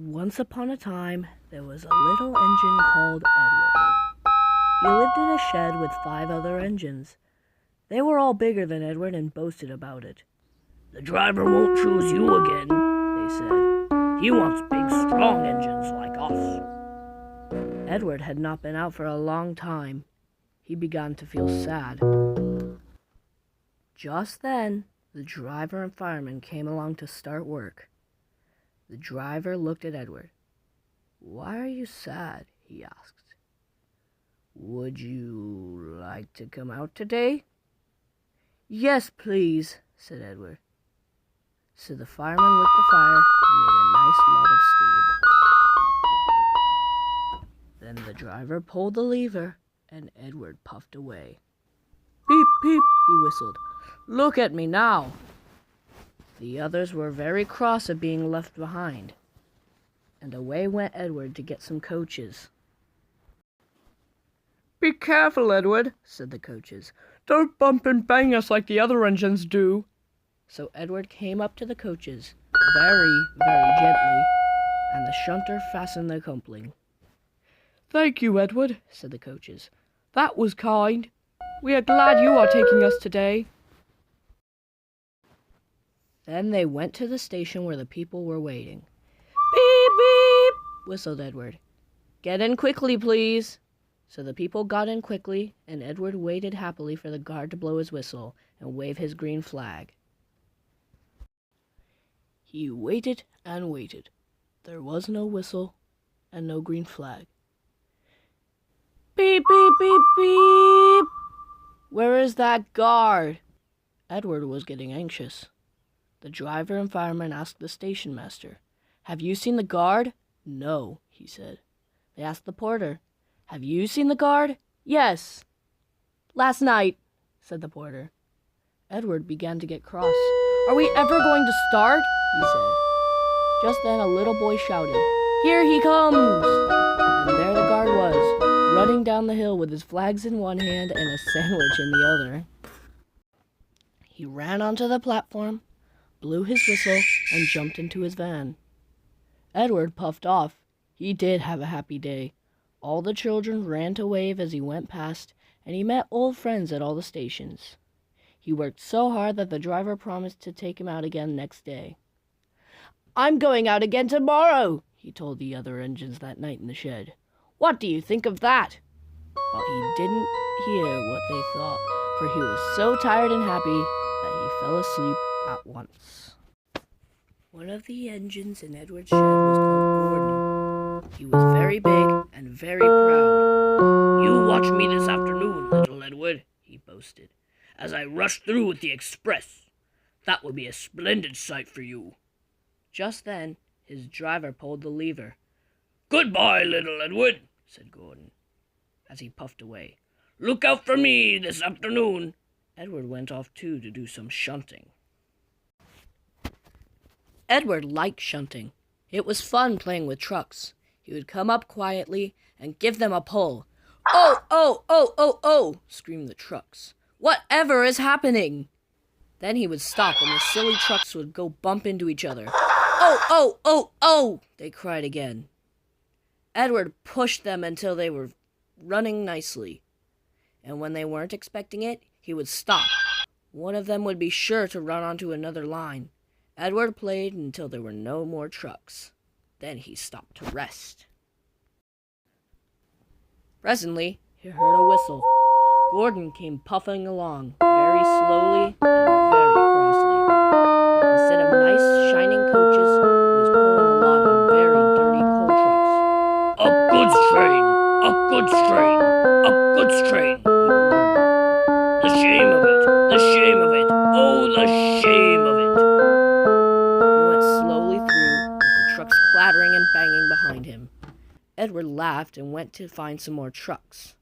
Once upon a time, there was a little engine called Edward. He lived in a shed with 5 other engines. They were all bigger than Edward and boasted about it. "The driver won't choose you again," they said. "He wants big, strong engines like us." Edward had not been out for a long time. He began to feel sad. Just then, the driver and fireman came along to start work. The driver looked at Edward. "Why are you sad?" he asked. "Would you like to come out today?" "Yes, please," said Edward. So the fireman lit the fire and made a nice lot of steam. Then the driver pulled the lever and Edward puffed away. "Beep, beep," he whistled. "Look at me now." The others were very cross at being left behind, and away went Edward to get some coaches. "Be careful, Edward," said the coaches. "Don't bump and bang us like the other engines do." So Edward came up to the coaches, very, very gently, and the shunter fastened the coupling. "Thank you, Edward," said the coaches. "That was kind. We are glad you are taking us today." Then they went to the station where the people were waiting. "Beep, beep," whistled Edward. "Get in quickly, please." So the people got in quickly, and Edward waited happily for the guard to blow his whistle and wave his green flag. He waited and waited. There was no whistle and no green flag. "Beep, beep, beep, beep! Where is that guard?" Edward was getting anxious. The driver and fireman asked the station master, "Have you seen the guard?" "No," he said. They asked the porter, "Have you seen the guard?" "Yes." "Last night," said the porter. Edward began to get cross. "Are we ever going to start?" he said. Just then a little boy shouted, "Here he comes!" And there the guard was, running down the hill with his flags in one hand and a sandwich in the other. He ran onto the platform, blew his whistle, and jumped into his van. Edward puffed off. He did have a happy day. All the children ran to wave as he went past, and he met old friends at all the stations. He worked so hard that the driver promised to take him out again next day. "I'm going out again tomorrow," he told the other engines that night in the shed. "What do you think of that?" But he didn't hear what they thought, for he was so tired and happy that he fell asleep at once. One of the engines in Edward's shed was called Gordon. He was very big and very proud. "You watch me this afternoon, little Edward," he boasted, "as I rush through with the express. That will be a splendid sight for you." Just then, his driver pulled the lever. "Goodbye, little Edward," said Gordon, as he puffed away. "Look out for me this afternoon." Edward went off too to do some shunting. Edward liked shunting. It was fun playing with trucks. He would come up quietly and give them a pull. "Oh, oh, oh, oh, oh!" screamed the trucks. "Whatever is happening?" Then he would stop and the silly trucks would go bump into each other. "Oh, oh, oh, oh!" they cried again. Edward pushed them until they were running nicely. And when they weren't expecting it, he would stop. One of them would be sure to run onto another line. Edward played until there were no more trucks. Then he stopped to rest. Presently, he heard a whistle. Gordon came puffing along, very slowly and very crossly. Instead of nice, shining coaches, he was pulling a lot of very dirty coal trucks. "Up goods train! Up goods train! Up goods train!" he grumbled. "The shame of it! The shame of it! Oh, the shame of it!" He went slowly through, with the trucks clattering and banging behind him. Edward laughed and went to find some more trucks.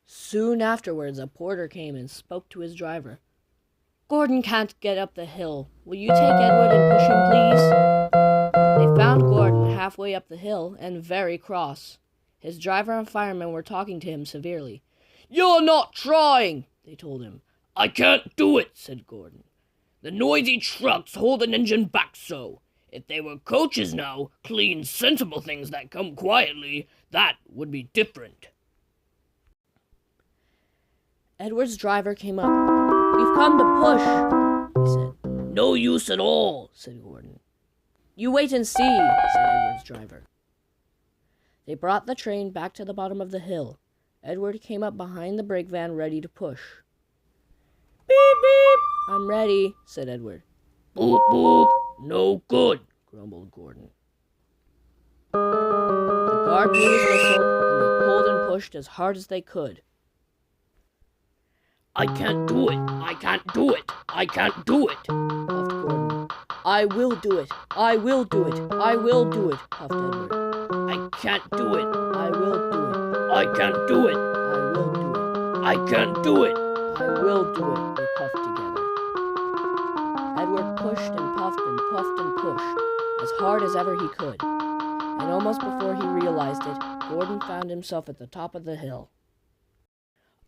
Soon afterwards, a porter came and spoke to his driver. "Gordon can't get up the hill. Will you take Edward and push him, please?" They found Gordon halfway up the hill and very cross. His driver and fireman were talking to him severely. "You're not trying," they told him. "I can't do it," said Gordon. "The noisy trucks hold an engine back so. If they were coaches now, clean, sensible things that come quietly, that would be different. Edward's driver came up. "We've come to push," he said. "No use at all," said Gordon. "You wait and see," said Edward's driver. They brought the train back to the bottom of the hill. Edward came up behind the brake van ready to push. "Beep, beep." "I'm ready," said Edward. "Boop, boop. No good," grumbled Gordon. The guard blew his whistle, and they pulled and pushed as hard as they could. "I can't do it. I can't do it. I can't do it," puffed Gordon. "I will do it. I will do it. I will do it," puffed Edward. "I can't do it. "I will do it. I can't do it. I will do it. I can't do it." I will do it," they puffed together. Edward pushed and puffed and puffed and pushed, as hard as ever he could. And almost before he realized it, Gordon found himself at the top of the hill.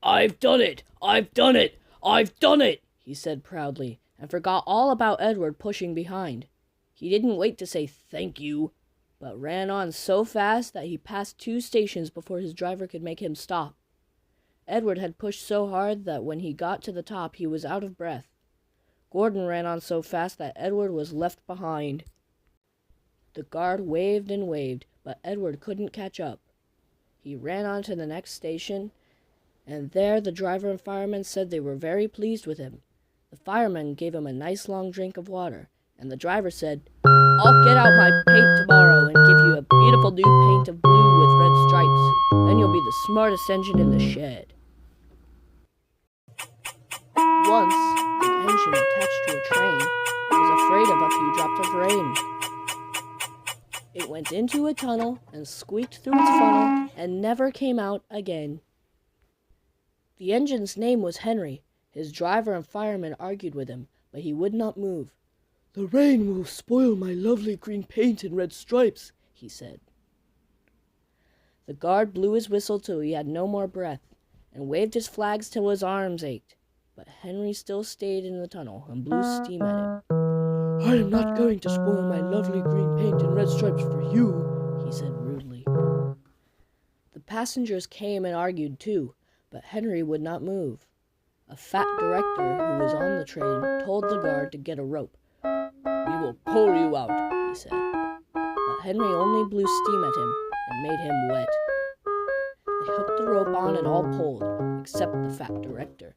"I've done it! I've done it! I've done it!" he said proudly, and forgot all about Edward pushing behind. He didn't wait to say thank you, but ran on so fast that he passed 2 stations before his driver could make him stop. Edward had pushed so hard that when he got to the top, he was out of breath. Gordon ran on so fast that Edward was left behind. The guard waved and waved, but Edward couldn't catch up. He ran on to the next station, and there the driver and fireman said they were very pleased with him. The fireman gave him a nice long drink of water, and the driver said, "I'll get out my paint tomorrow and give you a beautiful new paint of blue with red stripes. Then you'll be the smartest engine in the shed." Once, an engine attached to a train was afraid of a few drops of rain. It went into a tunnel and squeaked through its funnel and never came out again. The engine's name was Henry. His driver and fireman argued with him, but he would not move. "The rain will spoil my lovely green paint and red stripes," he said. The guard blew his whistle till he had no more breath, and waved his flags till his arms ached. But Henry still stayed in the tunnel and blew steam at him. "I am not going to spoil my lovely green paint and red stripes for you," he said rudely. The passengers came and argued too, but Henry would not move. A fat director who was on the train told the guard to get a rope. "We will pull you out," he said. But Henry only blew steam at him and made him wet. They hooked the rope on and all pulled, except the fat director.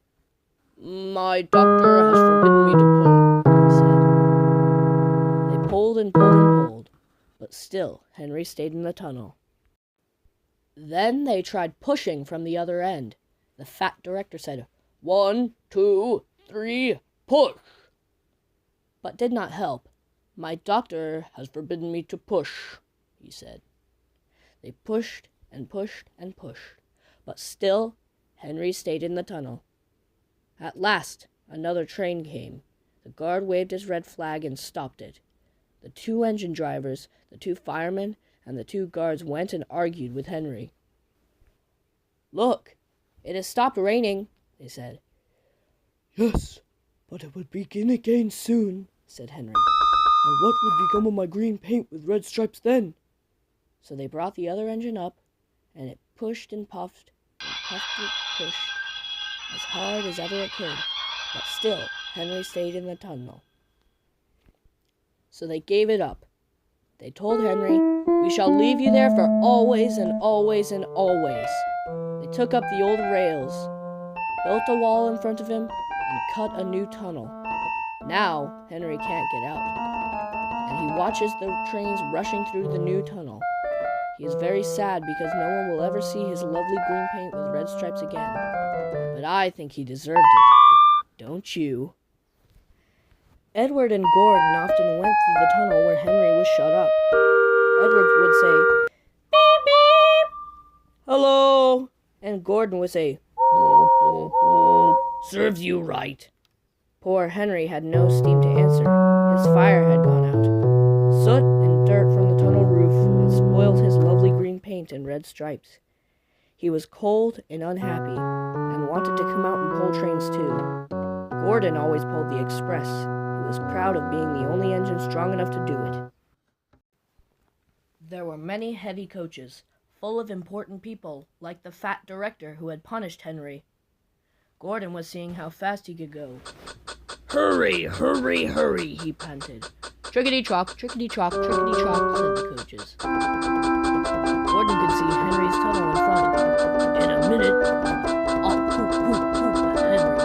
"My doctor has forbidden me to pull," he said. They pulled and pulled and pulled, but still Henry stayed in the tunnel. Then they tried pushing from the other end. The fat director said, 1, 2, 3, push!" but did not help. "My doctor has forbidden me to push," he said. They pushed and pushed and pushed, but still Henry stayed in the tunnel. At last, another train came. The guard waved his red flag and stopped it. The 2 engine drivers, the 2 firemen, and the 2 guards went and argued with Henry. "Look, it has stopped raining," they said. "Yes, but it will begin again soon," said Henry. "And what would become of my green paint with red stripes then?" So they brought the other engine up, and it pushed and puffed and pushed as hard as ever it could, but still Henry stayed in the tunnel. So they gave it up. They told Henry, "We shall leave you there for always and always and always." They took up the old rails, built a wall in front of him, and cut a new tunnel. Now Henry can't get out, and he watches the trains rushing through the new tunnel. He is very sad because no one will ever see his lovely green paint with red stripes again. But I think he deserved it. Don't you? Edward and Gordon often went through the tunnel where Henry was shut up. Edward would say, "Beep, beep, hello," and Gordon would say, "Boop, boop, boop, Serves you right." Poor Henry had no steam to answer. His fire had gone out. Soot and dirt from the tunnel roof had spoiled his lovely green paint and red stripes. He was cold and unhappy, and wanted to come out and pull trains too. Gordon always pulled the express. He was proud of being the only engine strong enough to do it. There were many heavy coaches, full of important people, like the fat director who had punished Henry. Gordon was seeing how fast he could go. Hurry, hurry, hurry, He panted. Trickety-trock, trickety-trock, trickety-trock, said the coaches. Gordon could see Henry's tunnel in front. In a minute, off, poop, poop, poop, Henry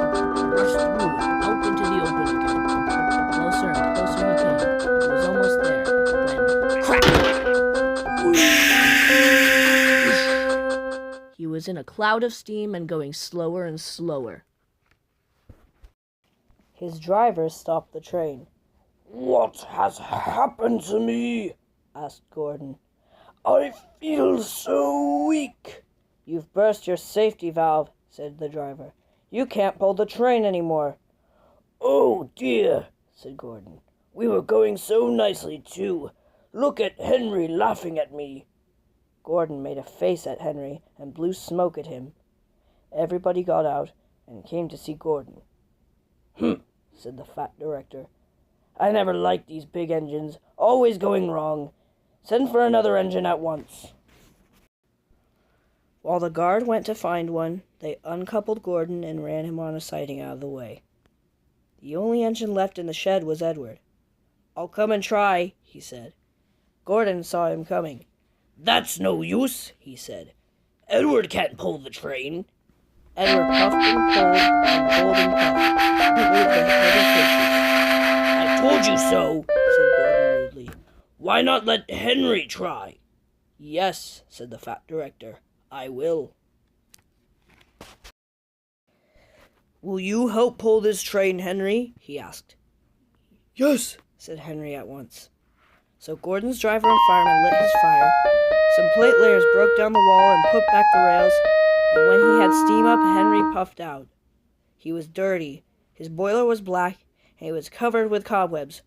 rushed through it, out into the open again. Closer and closer he came. He was almost there, when crack! He was in a cloud of steam and going slower and slower. His driver stopped the train. What has happened to me? Asked Gordon. I feel so weak. You've burst your safety valve, said the driver. You can't pull the train anymore. Oh dear, said Gordon. We were going so nicely too. Look at Henry laughing at me. Gordon made a face at Henry and blew smoke at him. Everybody got out and came to see Gordon. Said the fat director. I never liked these big engines, always going wrong. Send for another engine at once. While the guard went to find one, they uncoupled Gordon and ran him on a siding out of the way. The only engine left in the shed was Edward. I'll come and try, he said. Gordon saw him coming. That's no use, he said. Edward can't pull the train. Edward puffed and pulled and puffed. I told you so, said Gordon rudely. Why not let Henry try? Yes, said the fat director. I will. Will you help pull this train, Henry? He asked. Yes, said Henry at once. So Gordon's driver and fireman lit his fire. Some plate layers broke down the wall and put back the rails, and when he had steam up, Henry puffed out. He was dirty. His boiler was black, and he was covered with cobwebs.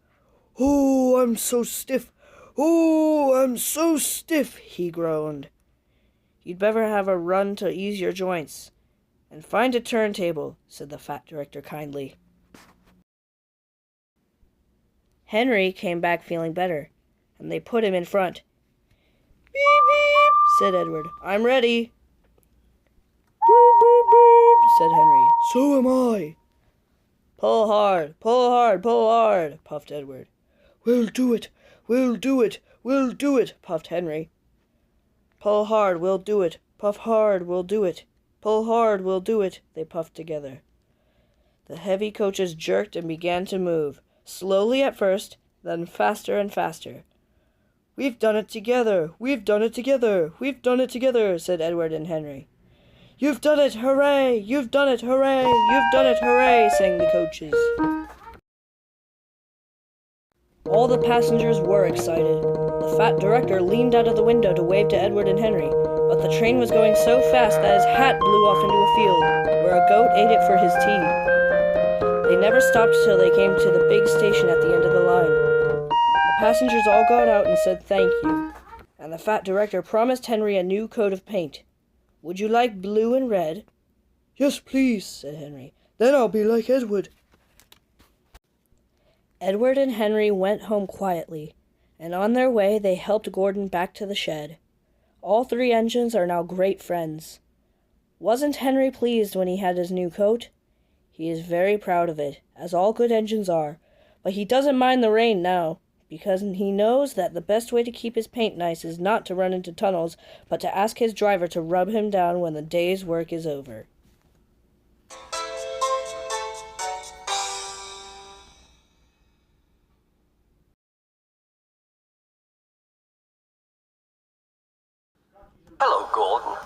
Oh, I'm so stiff. Oh, I'm so stiff, he groaned. You'd better have a run to ease your joints. And find a turntable, said the fat director kindly. Henry came back feeling better, and they put him in front. Beep, beep, said Edward. I'm ready. Boop, boop, boop, said Henry. So am I. Pull hard, pull hard, pull hard, puffed Edward. We'll do it, we'll do it, we'll do it, puffed Henry. Pull hard, we'll do it. Puff hard, we'll do it. Pull hard, we'll do it, they puffed together. The heavy coaches jerked and began to move, slowly at first, then faster and faster. We've done it together, we've done it together, we've done it together, said Edward and Henry. You've done it, hooray! You've done it, hooray! You've done it, hooray! Sang the coaches. All the passengers were excited. The fat director leaned out of the window to wave to Edward and Henry, but the train was going so fast that his hat blew off into a field, where a goat ate it for his tea. They never stopped till they came to the big station at the end of the line. The passengers all got out and said thank you, and the fat director promised Henry a new coat of paint. Would you like blue and red? Yes, please, said Henry. Then I'll be like Edward. Edward and Henry went home quietly, and on their way they helped Gordon back to the shed. All three engines are now great friends. Wasn't Henry pleased when he had his new coat? He is very proud of it, as all good engines are, but he doesn't mind the rain now, because he knows that the best way to keep his paint nice is not to run into tunnels, but to ask his driver to rub him down when the day's work is over. Hello, Gordon.